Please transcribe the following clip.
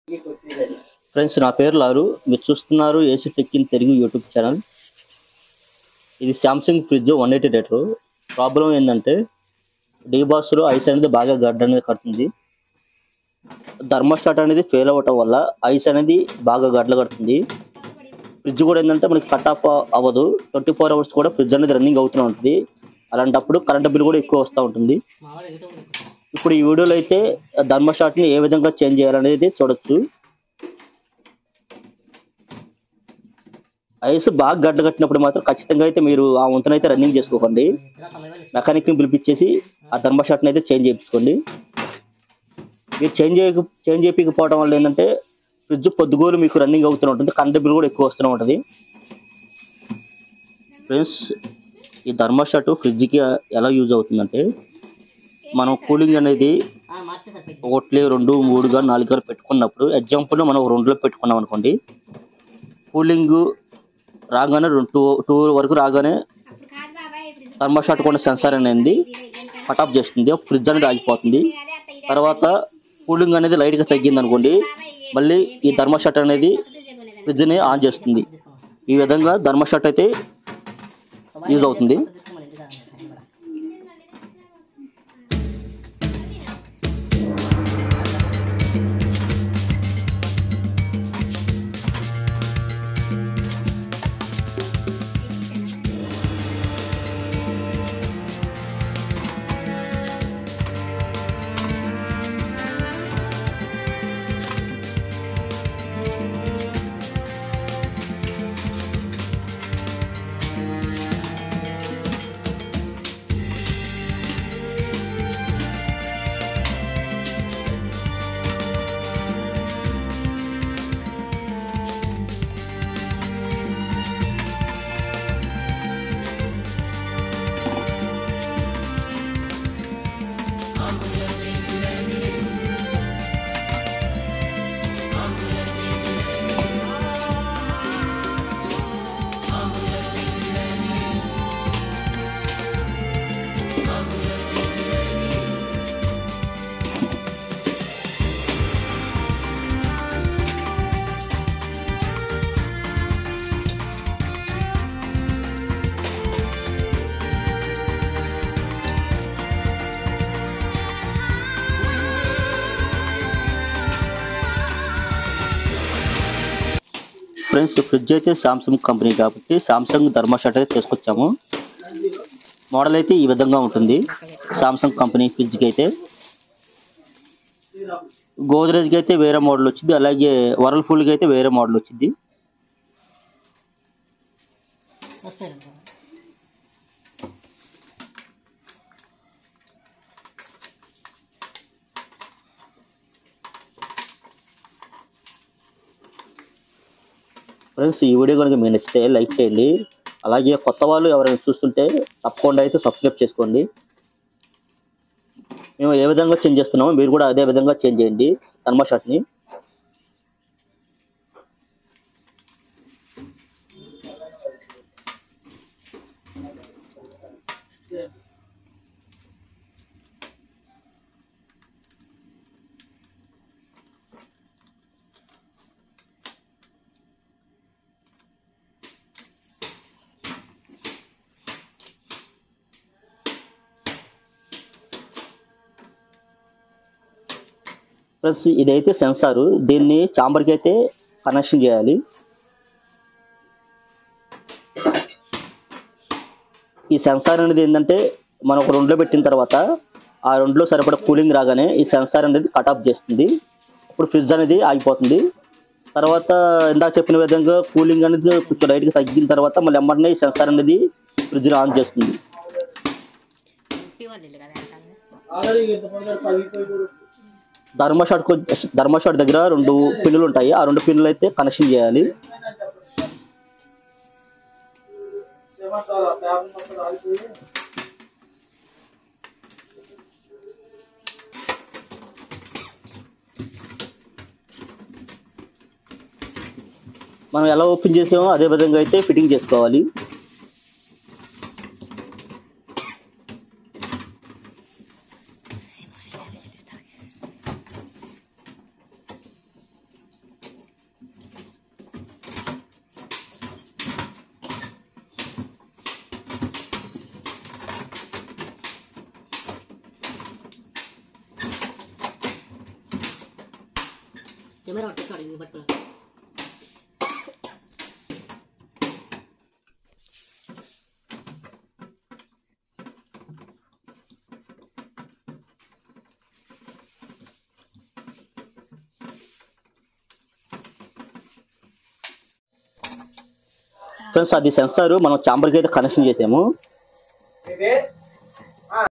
Friends, నా పేరు లారు. మీరు చూస్తున్నారు AC tech in Telugu YouTube channel. ఇది సామ్సంగ్ ఫ్రిడ్జ్ 180 లీటర్. ప్రాబ్లం ఏంటంటే డీబాస్లో ఐస్ అనేది బాగా గడ్డ అనేది కడుతుంది. థర్మోస్టాట్ అనేది ఫెయిల్ అవ్వటం వల్ల ఐస్ అనేది బాగా గడ్డలు కడుతుంది. ఫ్రిడ్జ్ కూడా ఏంటంటే మనకి కట్ ఆఫ్ అవ్వదు. 24 అవర్స్ కూడా ఫ్రిడ్జ్ అనేది రన్నింగ్ అవుతూనే ఉంటుంది. అలాంటప్పుడు కరెంట్ బిల్ కూడా ఎక్కువ వస్తూ ఉంటుంది. ఇప్పుడు ఈ వీడియోలో అయితే థర్మోస్టాట్ని ఏ విధంగా చేంజ్ చేయాలనేది చూడొచ్చు. ఐస్ బాగా గడ్డ కట్టినప్పుడు మాత్రం ఖచ్చితంగా అయితే మీరు ఆ వంతునైతే రన్నింగ్ చేసుకోకండి. మెకానిక్ని పిలిపించేసి ఆ థర్మోస్టాట్ని అయితే చేంజ్ చేయించుకోండి. మీరు చేంజ్ చేయకపోవడం వల్ల ఏంటంటే ఫ్రిడ్జ్ పొద్దుగోలు మీకు రన్నింగ్ అవుతూనే ఉంటుంది, కరెంట్ బిల్ కూడా ఎక్కువ వస్తూనే ఉంటుంది. ఫ్రెండ్స్, ఈ థర్మోస్టాట్ ఫ్రిడ్జ్కి ఎలా యూజ్ అవుతుందంటే మనం కూలింగ్ అనేది 1, 2, 3 కానీ 4 కానీ పెట్టుకున్నప్పుడు ఎగ్జాంపుల్ మనం 2లో పెట్టుకున్నాం అనుకోండి. కూలింగ్ రాగానే 2 వరకు రాగానే థర్మోస్టాట్ కూడా సెన్సార్ అనేది కట్ ఆఫ్ చేస్తుంది. ఫ్రిడ్జ్ అనేది ఆగిపోతుంది. తర్వాత కూలింగ్ అనేది లైట్గా తగ్గింది అనుకోండి, మళ్ళీ ఈ థర్మోస్టాట్ అనేది ఫ్రిడ్జ్ని ఆన్ చేస్తుంది. ఈ విధంగా థర్మోస్టాట్ అయితే యూజ్ అవుతుంది. ఫ్రెండ్స్, ఫ్రిడ్జ్ అయితే సామ్సంగ్ కంపెనీ కాబట్టి సామ్సంగ్ థర్మోస్టాట్ అయితే తీసుకొచ్చాము. మోడల్ అయితే ఈ విధంగా ఉంటుంది. సామ్సంగ్ కంపెనీ ఫ్రిడ్జ్కి అయితే, గోద్రేజ్కి అయితే వేరే మోడల్ వచ్చింది, అలాగే వర్ల్పూల్కి అయితే వేరే మోడల్ వచ్చింది. ఫ్రెండ్స్, ఈ వీడియో కనుక మీకు నచ్చితే లైక్ చేయండి. అలాగే కొత్త వాళ్ళు ఎవరైనా చూస్తుంటే తప్పకుండా అయితే సబ్స్క్రైబ్ చేసుకోండి. మేము ఏ విధంగా చేంజ్ చేస్తున్నామో మీరు కూడా అదే విధంగా చేంజ్ చేయండి థర్మోస్టాట్ని. ప్లస్ ఇదైతే సెన్సారు, దీన్ని చాంబర్కి అయితే కనెక్షన్ చేయాలి. ఈ సెన్సార్ అనేది ఏంటంటే మనం ఒక 2లో పెట్టిన తర్వాత ఆ 2లో సరిపడా కూలింగ్ రాగానే ఈ సెన్సార్ అనేది కట్ ఆఫ్ చేస్తుంది. ఇప్పుడు ఫ్రిడ్జ్ అనేది ఆగిపోతుంది. తర్వాత ఇందాక చెప్పిన విధంగా కూలింగ్ అనేది కొంచెం లైట్గా తగ్గిన తర్వాత మళ్ళీ ఎమ్మటనే ఈ సెన్సార్ అనేది ఫ్రిడ్జ్ని ఆన్ చేస్తుంది. థర్మోస్టాట్ దగ్గర 2 పిన్నులు ఉంటాయి. ఆ 2 పిన్నులు అయితే కనెక్షన్ చేయాలి. మనం ఎలా ఓపెన్ చేసామో అదే విధంగా అయితే ఫిట్టింగ్ చేసుకోవాలి. ఫ్రెండ్స్ అది సెన్సార్ మనం చాంబర్కి అయితే కనెక్షన్ చేసాము.